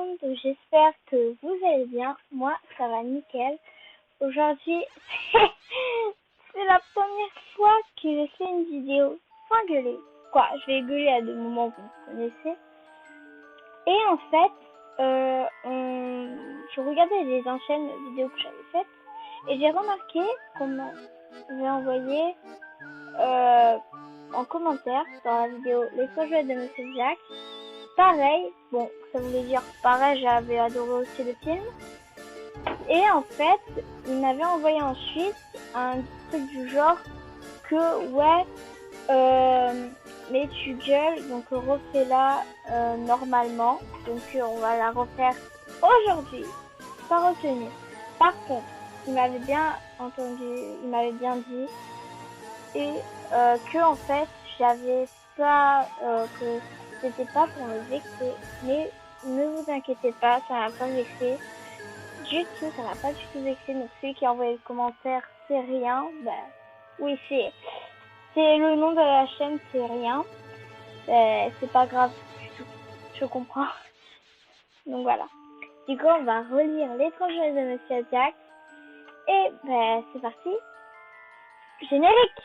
monde, j'espère que vous allez bien. Moi, ça va nickel. Aujourd'hui, c'est la première fois que je fais une vidéo sans gueuler. Quoi, je vais gueuler à des moments que vous connaissez. Et en fait, je regardais les anciennes vidéos que j'avais faites et j'ai remarqué qu'on m'avait envoyé en commentaire dans la vidéo Les 3 jouets de Monsieur Jack. Pareil, bon, ça voulait dire pareil, j'avais adoré aussi le film. Et en fait, il m'avait envoyé ensuite un truc du genre que, ouais, mais tu gueules, donc refais-la normalement. Donc on va la refaire aujourd'hui, pas retenu. Par contre, il m'avait bien entendu, il m'avait bien dit, et que en fait, j'avais pas, que c'était pas pour me vexer, mais ne vous inquiétez pas, ça m'a pas vexé du tout, ça m'a pas du tout vexé. Donc celui qui a envoyé le commentaire, c'est rien, bah oui, c'est le nom de la chaîne, c'est rien, c'est pas grave du tout, je comprends. Donc voilà, du coup on va relire Les 3 jouets de Monsieur Jack, et bah c'est parti, générique.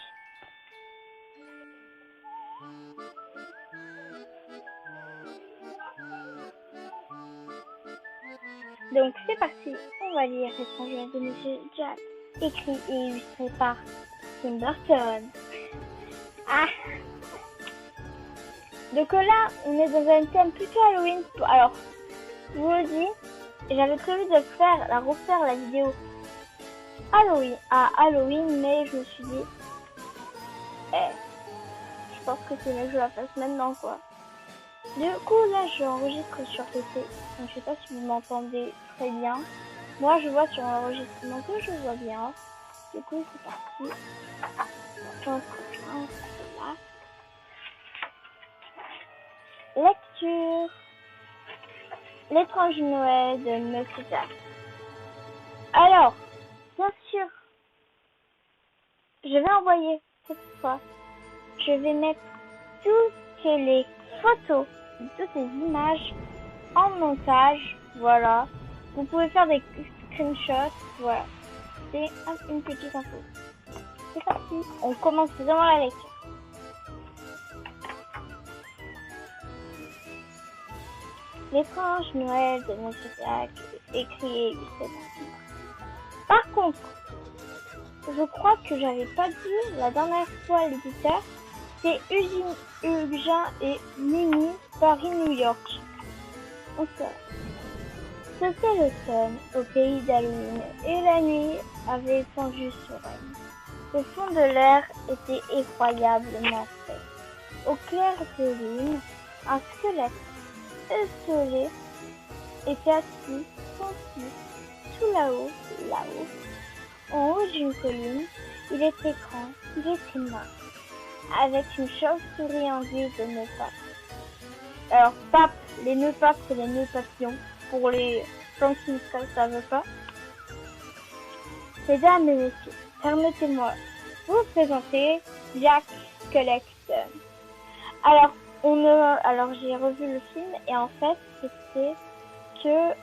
Donc c'est parti, on va lire Les 3 jouets de Monsieur Jack, écrit et illustré par Tim Burton. Ah. Donc là, on est dans un thème plutôt Halloween. Alors, je vous le dis, j'avais prévu de refaire la vidéo Halloween, mais je me suis dit, je pense que c'est mieux que je la fasse maintenant, quoi. Du coup, là, j'enregistre sur PC, donc je sais pas si vous m'entendez très bien. Moi, je vois sur l'enregistrement que je vois bien. Du coup, c'est parti. Lecture. L'étrange Noël de Monsieur Jack. Alors, bien sûr, je vais envoyer cette fois. Je vais mettre toutes les photos, toutes les images en montage. Voilà. Vous pouvez faire des screenshots. Voilà. C'est une petite info. C'est parti. On commence vraiment la lecture. L'étrange Noël de Monsieur Jack, écrit et illustré. Par contre, je crois que j'avais pas dit la dernière fois l'éditeur, c'est Eugène et Mimi, Paris, New York. Donc, c'était l'automne au pays d'Halloween et la nuit avait étendu sur elle. Le fond de l'air était effroyablement frais. Au clair de lune, un squelette esselé était assis, pensif, tout là-haut, en haut d'une colline. Il était grand, il était mince, avec une chauve-souris en guise de nœud pape. Alors, pape, les nœuds papes, c'est les nœuds papillons, pour les gens qui ne savent pas. Mesdames et messieurs, permettez-moi de vous présenter Jack Skellington. Alors j'ai revu le film et en fait c'était que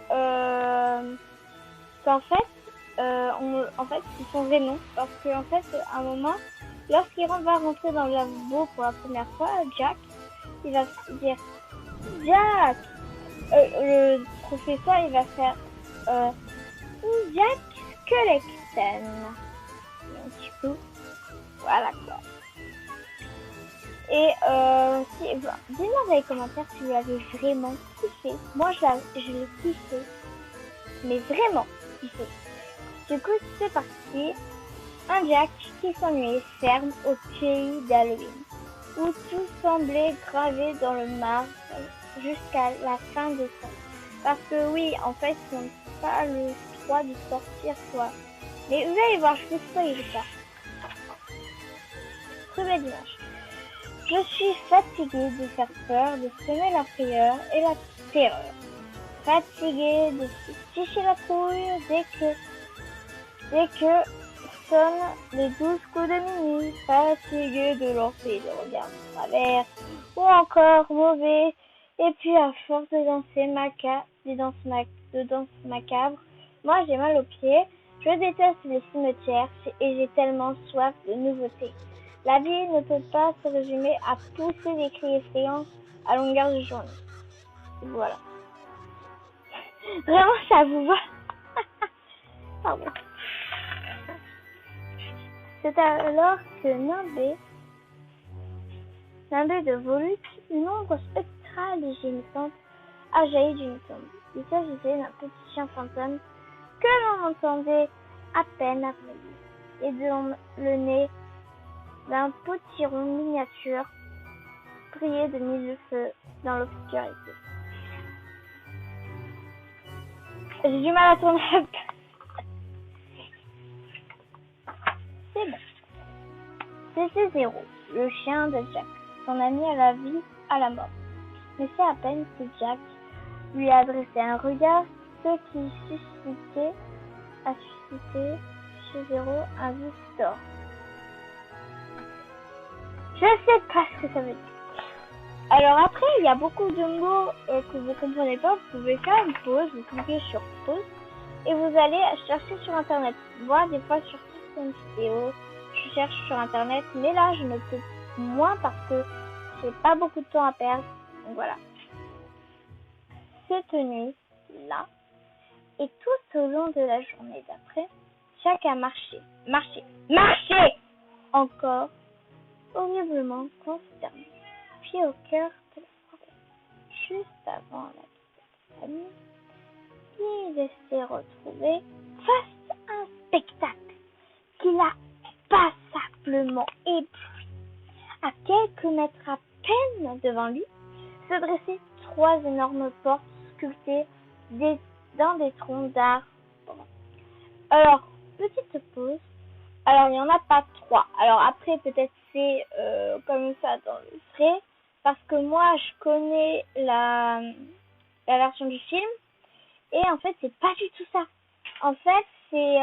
en fait c'est son vrai nom, parce que en fait à un moment, lorsqu'il va rentrer dans le labo pour la première fois, Jack, il va dire Jack. Le professeur il va faire Jack Skellington. Un petit peu, voilà quoi. Et dis-moi dans les commentaires si vous l'avez vraiment kiffé. Moi je l'ai kiffé, mais vraiment kiffé. Du coup c'est parti. Un Jack qui s'ennuyait ferme au pays d'Halloween, où tout semblait gravé dans le marbre jusqu'à la fin des temps. Parce que oui, en fait ils n'ont pas le droit de sortir quoi. Mais vous allez voir, je vous spoil pas. Très belle image. Je suis fatiguée de faire peur, de semer la frayeur et la terreur. Fatiguée de ficher la trouille dès que sonnent les 12 coups de minuit. Fatiguée de lancer des regards de travers. Ou encore mauvais Et puis à force de danser de danse macabre, moi j'ai mal aux pieds. Je déteste les cimetières et j'ai tellement soif de nouveautés. La vie ne peut pas se résumer à pousser des cris effrayants à longueur de journée. Voilà. Vraiment, ça vous va? Pardon. C'est alors que nimbé de volute, une ombre spectrale et gémissante a jailli d'une tombe. Il s'agissait d'un petit chien fantôme que l'on entendait à peine aboyer, et dont le nez d'un potiron miniature brillait de mille feux dans l'obscurité. J'ai du mal à tourner la page. C'est bon. C'était Zéro, le chien de Jack, son ami à la vie, à la mort. Mais c'est à peine si Jack lui a adressé un regard, ce qui a suscité chez Zéro un vive tort. Je sais pas ce que ça veut dire. Alors après, il y a beaucoup de mots que vous comprenez pas. Vous pouvez faire une pause, vous cliquez sur pause et vous allez chercher sur internet. Moi, des fois sur certaines vidéos, je cherche sur internet, mais là, je ne peux moins parce que j'ai pas beaucoup de temps à perdre. Donc voilà. Cette nuit-là, et tout au long de la journée d'après, Jack a marché encore, horriblement consterné. Puis au cœur de la forêt, juste avant la quittate de la nuit, il s'est retrouvé face à un spectacle qui l'a passablement ébloui. À quelques mètres à peine devant lui, se dressaient 3 énormes portes sculptées dans des troncs d'arbres. Alors, petite pause. Alors, il n'y en a pas 3. Alors après, peut-être c'est comme ça dans le vrai. Parce que moi, je connais la version du film. Et en fait, c'est pas du tout ça. En fait, c'est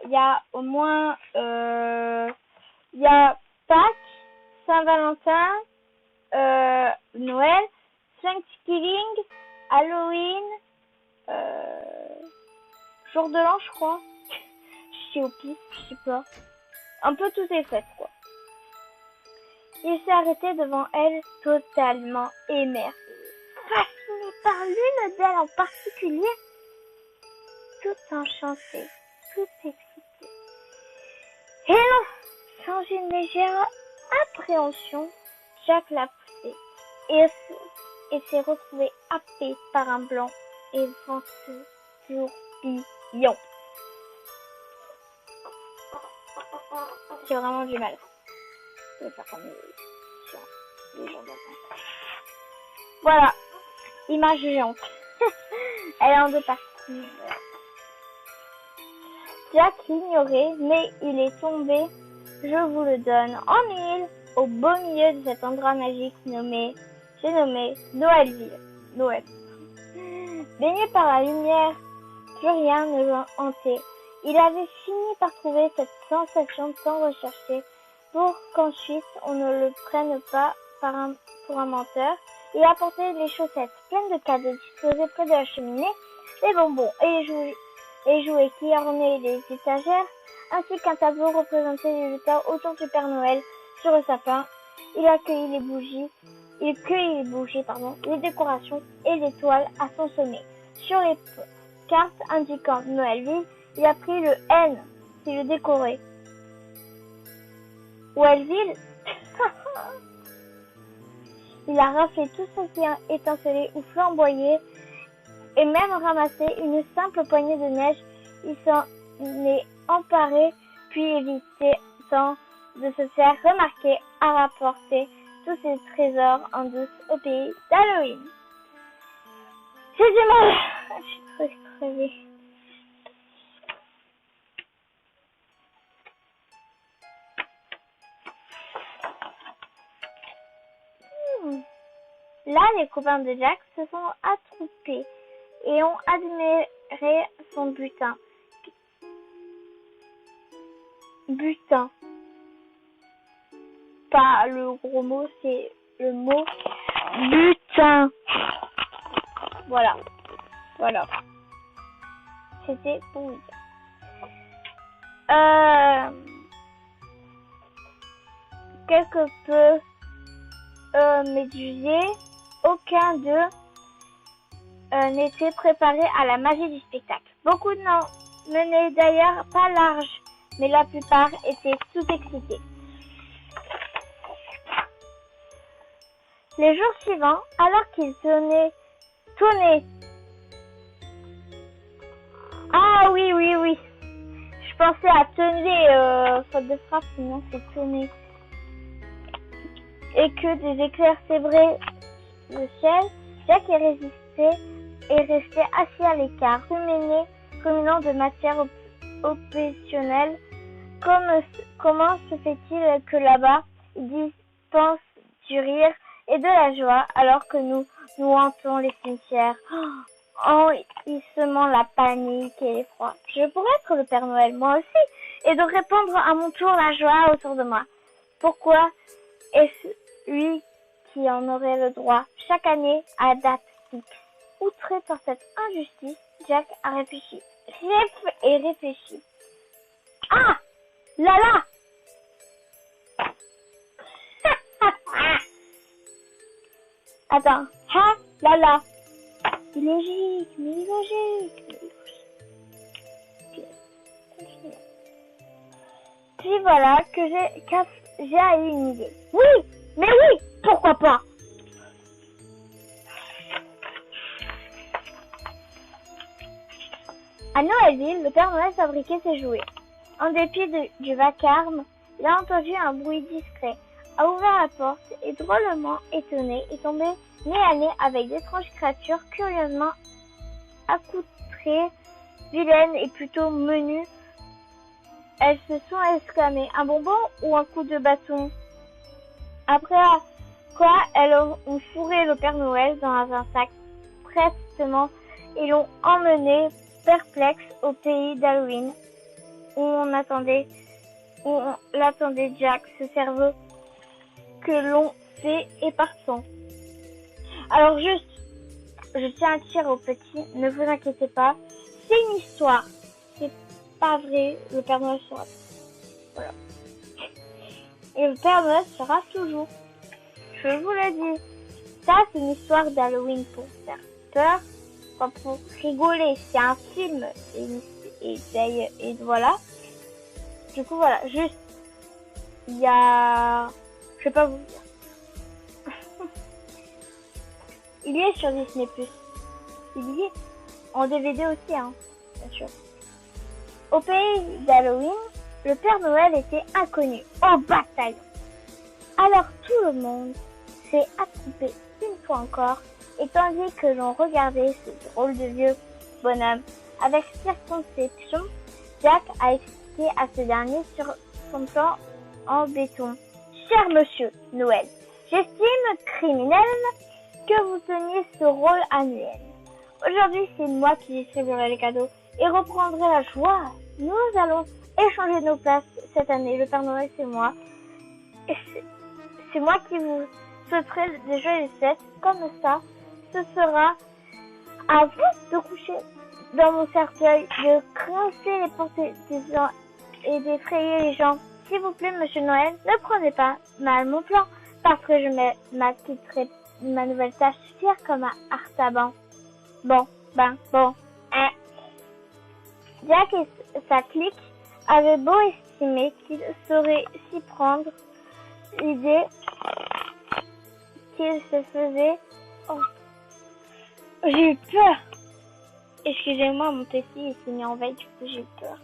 il y a au moins il y a Pâques, Saint-Valentin, Noël, Thanksgiving, Halloween, jour de l'an, je crois. Je suis au pif, je sais pas. Un peu toutes les fêtes, quoi. Il s'est arrêté devant elle, totalement émerveillé, fasciné par l'une d'elles en particulier, tout enchanté, tout excité. Et non, sans une légère appréhension, Jack l'a poussé et s'est retrouvé happé par un blanc et venteux tourbillon. J'ai vraiment du mal. Je vais faire comme les gens d'avant. Voilà, image géante. Elle est en 2 parties. Jack l'ignorait, mais il est tombé, je vous le donne, en 1000, au beau milieu de cet endroit magique j'ai nommé Noëlville. Noël. Baigné par la lumière, plus rien ne le hantait. Il avait fini par trouver cette sensation tant recherchée pour qu'ensuite on ne le prenne pas pour un menteur. Il apportait les chaussettes pleines de cadeaux disposés près de la cheminée, les bonbons et les jouets qui ornaient les étagères, ainsi qu'un tableau représentait les lutins autour du Père Noël sur le sapin. Il cueillit les bougies, les décorations et les toiles à son sommet. Sur les cartes indiquant Noëlville, il a pris le N, c'est le décoré. Noëlville, il a raflé tout ce qui étincelait ou flamboyait et même ramassé une simple poignée de neige. Il s'en est emparé, puis évitant de se faire remarquer, a rapporté tous ses trésors en douce au pays d'Halloween. J'ai du mal, je suis trop crevée. Là, les copains de Jack se sont attroupés et ont admiré son butin. Butin. Pas le gros mot, c'est le mot butin. Voilà. Voilà. C'était pour vous dire. Quelque peu médusés, aucun d'eux n'était préparé à la magie du spectacle. Beaucoup n'en menaient d'ailleurs pas large, mais la plupart étaient sous-excités. Les jours suivants, alors qu'ils tournaient. Ah oui. Je pensais à tenir, faute de frappe, sinon c'est tourner. Et que des éclairs s'ébraient le ciel, Jack est resté assis à l'écart, ruminant de matière opérationnelle. Comment se fait-il que là-bas, ils dispensent du rire et de la joie, alors que nous hantons les cimetières, enhissement la panique et l'effroi. Je pourrais être le Père Noël, moi aussi, et de répandre à mon tour la joie autour de moi. Pourquoi est-ce lui qui en aurait le droit, chaque année, à date fixe? Outré par cette injustice, Jack a réfléchi. Réfléchi. Ah! Là! Attends. Ha! Là. Illogique, mais illogique. Puis voilà que j'ai eu une idée. Oui, pourquoi pas? À Noëlville, le Père Noël fabriquait ses jouets. En dépit du vacarme, il a entendu un bruit discret, a ouvert la porte et, drôlement étonné, est tombé nez à nez avec d'étranges créatures curieusement accoutrées, vilaines et plutôt menues. Elles se sont exclamées: un bonbon ou un coup de bâton? Après quoi, elles ont fourré le Père Noël dans un sac prestement et l'ont emmené perplexe au pays d'Halloween, où l'attendait Jack, ce cerveau que l'on sait est partant. Alors juste, je tiens à dire aux petits, ne vous inquiétez pas, c'est une histoire, c'est pas vrai, le Père Noël sera. Voilà. Et le Père Noël sera toujours. Je vous le dis. Ça, c'est une histoire d'Halloween pour faire peur, pas pour rigoler. C'est un film. Et voilà. Du coup, voilà. Juste, il y a... Je vais pas vous dire. Il y est sur Disney+. Il y est en DVD aussi, hein, bien sûr. Au pays d'Halloween, le Père Noël était inconnu, en bataille. Alors tout le monde s'est attroupé une fois encore, et tandis que l'on regardait ce drôle de vieux bonhomme avec circonspection, Jack a expliqué à ce dernier sur son plan en béton. Cher monsieur Noël, j'estime criminel que vous teniez ce rôle annuel. Aujourd'hui, c'est moi qui distribuerai les cadeaux et reprendrai la joie. Nous allons échanger nos places cette année. Le Père Noël, c'est moi. Et c'est moi qui vous souhaiterai des joyeuses fêtes. Comme ça, ce sera à vous de coucher dans mon cercueil, de grincer les portes des gens et d'effrayer les gens. S'il vous plaît, monsieur Noël, ne prenez pas mal mon plan, parce que je m'acquitterai ma nouvelle tâche fière comme un artaban. Bon. Jack et sa clique avaient beau estimer qu'il saurait s'y prendre, l'idée qu'il se faisait... Oh. J'ai eu peur. Excusez-moi, mon petit s'est mis en veille, du coup j'ai eu peur.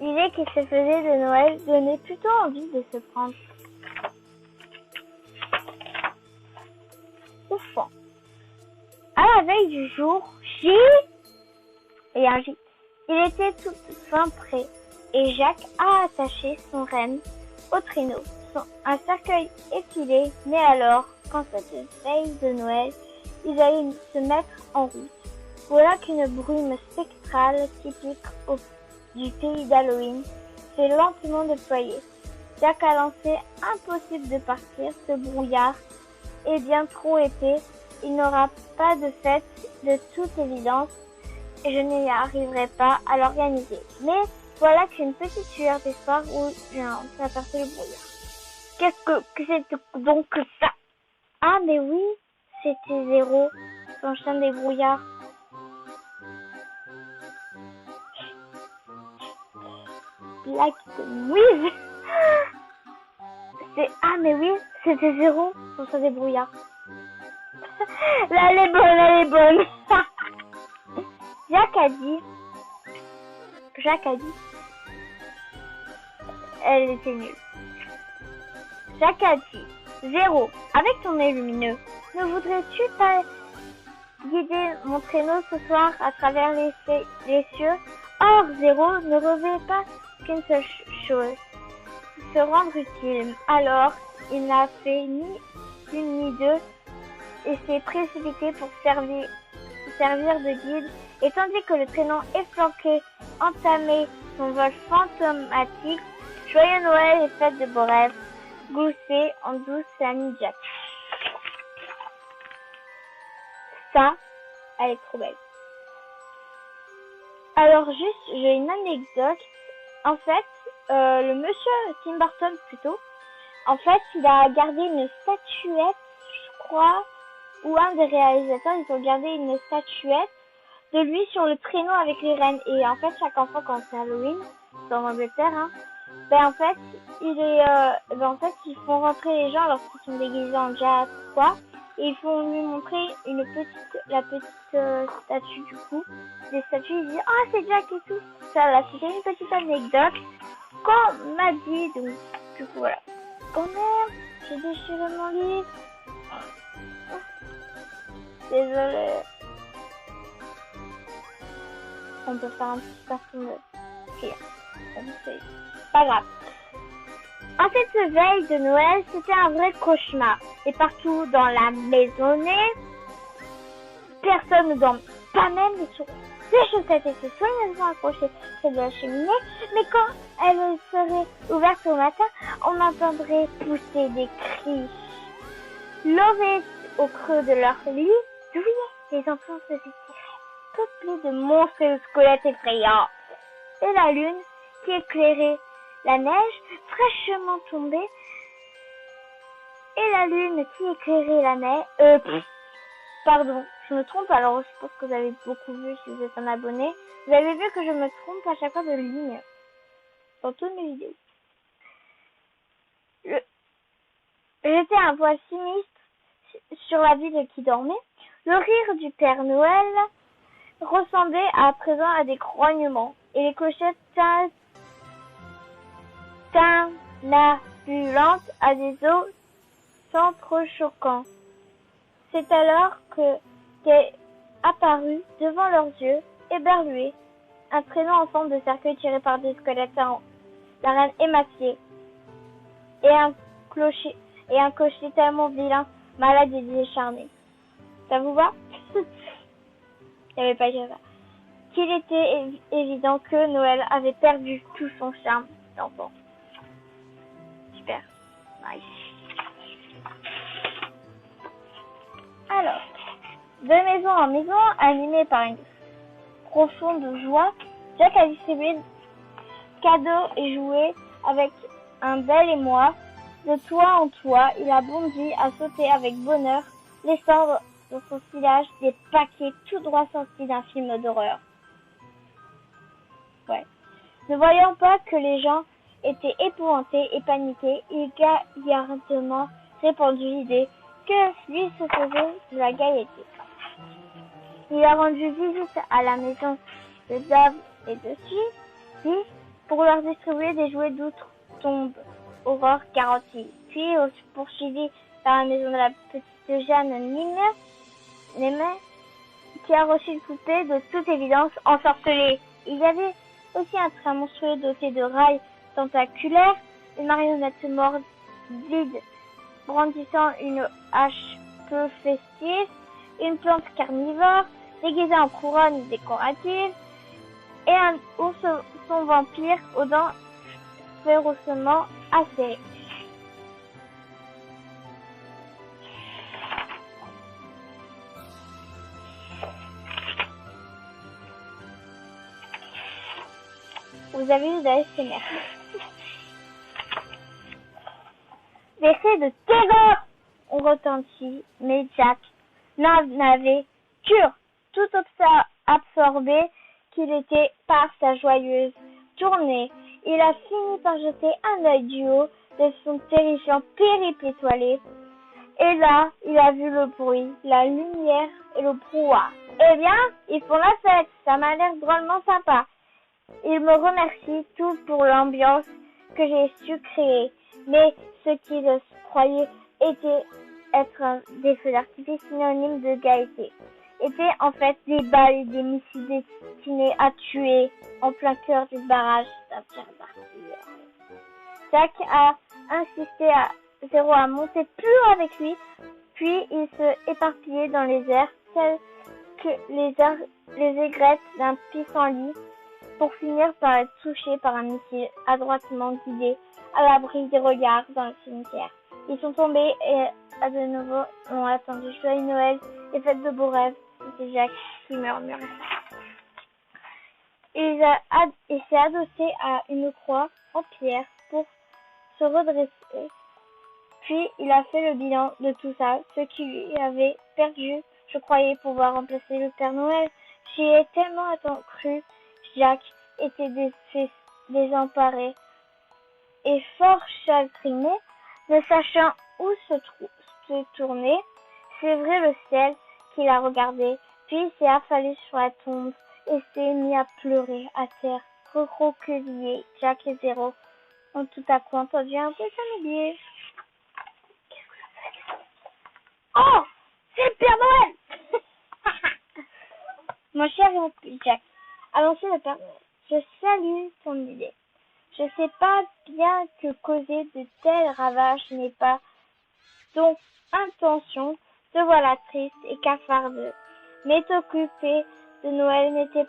L'idée qu'il se faisait de Noël donnait plutôt envie de se prendre au fond. À la veille du jour J, il était tout fin prêt, et Jacques a attaché son renne au traîneau. Un cercueil effilé, mais alors, quand cette veille de Noël, ils allaient se mettre en route. Voilà qu'une brume spectrale typique du pays d'Halloween s'est lentement déployée. Jack a lancé: impossible de partir, ce brouillard est bien trop épais il n'aura pas de fête de toute évidence et je n'y arriverai pas à l'organiser. Mais voilà qu'une petite lueur d'espoir où j'ai aperçu le brouillard. Qu'est-ce que c'est donc que ça? Ah mais oui, c'était Zéro, son chien des brouillards. Black oui. Ah mais oui, c'était Zéro, son chien des brouillards. Là elle est bonne. Jacques a dit, elle était nulle. Jacques a dit, Zéro, avec ton nez lumineux, ne voudrais-tu pas guider mon traîneau ce soir à travers les cieux? Or, Zéro ne rêvait pas qu'une seule chose, se rendre utile. Alors, il n'a fait ni une ni deux et s'est précipité pour servir de guide. Et tandis que le traîneau efflanqué entamait son vol fantomatique, joyeux Noël et fête de beaux rêves gloussaient en douce l'ami Jack. Ça, elle est trop belle. Alors juste, j'ai une anecdote. En fait, le monsieur Tim Burton plutôt, en fait, il a gardé une statuette, je crois, ou un des réalisateurs, ils ont gardé une statuette de lui sur le traîneau avec les rennes. Et en fait, chaque enfant, quand c'est Halloween, c'est en Angleterre, hein, en fait, ils font rentrer les gens lorsqu'ils sont déguisés en Jack ou quoi, et ils font lui montrer la petite statue du coup, des statues, ils disent ah c'est Jack et tout. Ça là, c'était une petite anecdote qu'on m'a dit, donc du coup voilà. Oh merde, j'ai déchiré mon livre. Désolée. On peut faire un petit carton de rire. C'est pas grave. En cette veille de Noël, c'était un vrai cauchemar. Et partout dans la maisonnée, personne ne dormait. Pas même les souris. Les chaussettes étaient soigneusement accrochées près de la cheminée, mais quand elles seraient ouvertes au matin, on entendrait pousser des cris. Lorés au creux de leur lit, douillets, les enfants se étiraient, peuplés de monstres et de squelettes effrayants. Et la lune, qui éclairait la neige fraîchement tombée, pardon, je me trompe, alors je pense que vous avez beaucoup vu si vous êtes un abonné. Vous avez vu que je me trompe à chaque fois de ligne dans toutes mes vidéos. J'étais un poil sinistre sur la ville qui dormait. Le rire du Père Noël ressemblait à présent à des grognements et les clochettes tinambulantes à des os s'entrechoquant. C'est alors qu'est apparu devant leurs yeux, éberlué, un traîneau en forme de cercueil tiré par des squelettes, la reine émaciée, et un clocher tellement vilain, malade et décharné. Ça vous va? Il n'y avait pas ça. Qu'il était évident que Noël avait perdu tout son charme d'enfant. Super. Nice. Alors, de maison en maison, animé par une profonde joie, Jack a distribué cadeaux et jouets avec un bel émoi. De toit en toit, il a bondi à sauter avec bonheur, laissant dans son sillage des paquets tout droit sortis d'un film d'horreur. Ouais. Ne voyant pas que les gens étaient épouvantés et paniqués, il gaillardement répandit l'idée que lui se faisait de la gaieté. Il a rendu visite à la maison de Dave et de Suzy pour leur distribuer des jouets d'outre-tombe, Aurore garantie. Puis poursuivi par la maison de la petite Jeanne Némé, qui a reçu une poupée de toute évidence ensorcelée. Il y avait aussi un train monstrueux doté de rails tentaculaires, une marionnette morbide brandissant une hache peu festive, une plante carnivore déguisée en couronne décorative et un ourson vampire aux dents férocement acérées. vous avez eu d'ASMR. Des cris de terreur ont retenti, mais Jack n'avait cure, tout absorbé qu'il était par sa joyeuse journée. Il a fini par jeter un œil du haut de son terrifiant périple étoilé. Et là, il a vu le bruit, la lumière et le brouhaha. Eh bien, ils font la fête, ça m'a l'air drôlement sympa. Ils me remercient tous pour l'ambiance que j'ai su créer. Mais ce qu'ils croyaient être des feux d'artifice synonymes de gaieté étaient en fait des balles et des missiles destinés à tuer en plein cœur du barrage d'Artilleur. Jack a insisté à Zéro à monter plus haut avec lui, puis ils se éparpillaient dans les airs, tels que les aigrettes d'un pissenlit, pour finir par être touchés par un missile adroitement guidé à l'abri des regards dans le cimetière. Ils sont tombés et à de nouveau ont attendu Joyeux Noël et faites de beaux rêves. C'était Jack qui murmurait. Il s'est adossé à une croix en pierre pour se redresser. Puis il a fait le bilan de tout ça, ce qui lui avait perdu. Je croyais pouvoir remplacer le Père Noël. J'y ai tellement cru. Jack était désemparé et fort chagriné, ne sachant où se tourner. C'est vrai le ciel qu'il a regardé, puis il s'est affalé sur la tombe et s'est mis à pleurer à terre, recroquevillé. Jack et Zéro ont tout à coup entendu un peu familier. Oh, c'est le Père Noël. Mon cher Jack, avancez le Père Noël. Je salue ton idée. Je sais pas bien que causer de tels ravages n'est pas ton intention. Te voilà triste et cafardeux. Mais t'occuper de Noël n'était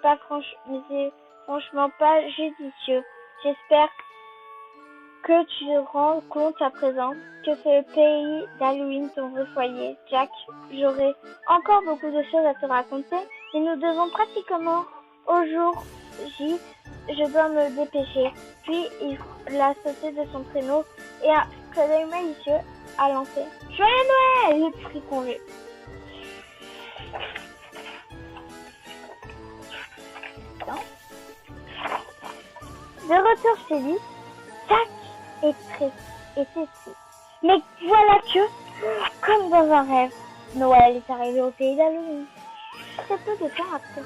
franchement pas judicieux. J'espère que tu te rends compte à présent que c'est le pays d'Halloween ton vrai foyer. Jack, j'aurai encore beaucoup de choses à te raconter, mais nous devons pratiquement au jour J. Je dois me dépêcher. Puis il a sauté de son traîneau et un clin d'œil malicieux a lancé Joyeux Noël, le prit congé. De retour chez lui, Jack était triste. Mais voilà que, comme dans un rêve, Noël est arrivé au pays d'Halloween. Très peu de temps après.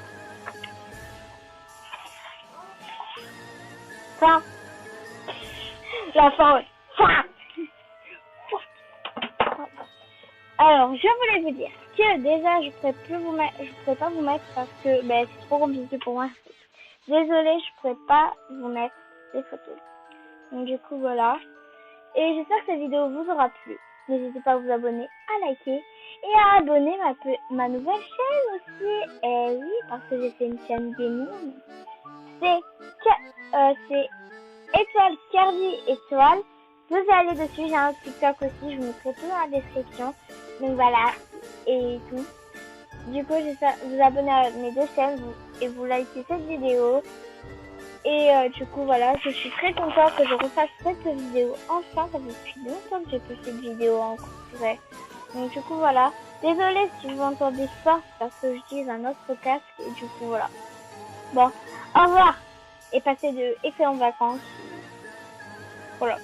Fin. La fin. Alors, je voulais vous dire que déjà, je pourrais pas vous mettre parce que c'est trop compliqué pour moi. Désolée, je pourrais pas vous mettre des photos. Donc du coup, voilà. Et j'espère que cette vidéo vous aura plu. N'hésitez pas à vous abonner, à liker et à abonner ma nouvelle chaîne aussi. Et oui, parce que j'ai fait une chaîne gaming. C'est Étoile Cardi Étoile. Vous allez dessus, j'ai un TikTok aussi, je vous mettrai tout dans la description. Donc voilà, et tout. Du coup, j'espère vous abonner à mes deux chaînes et vous likez cette vidéo. Et du coup, voilà, je suis très contente que je refasse cette vidéo. Enfin, ça fait depuis longtemps que j'ai pas fait de vidéo en vrai. Donc du coup, voilà. Désolée si vous entendez fort parce que j'utilise un autre casque et du coup, voilà. Bon, au revoir et passez de excellentes vacances. Voilà.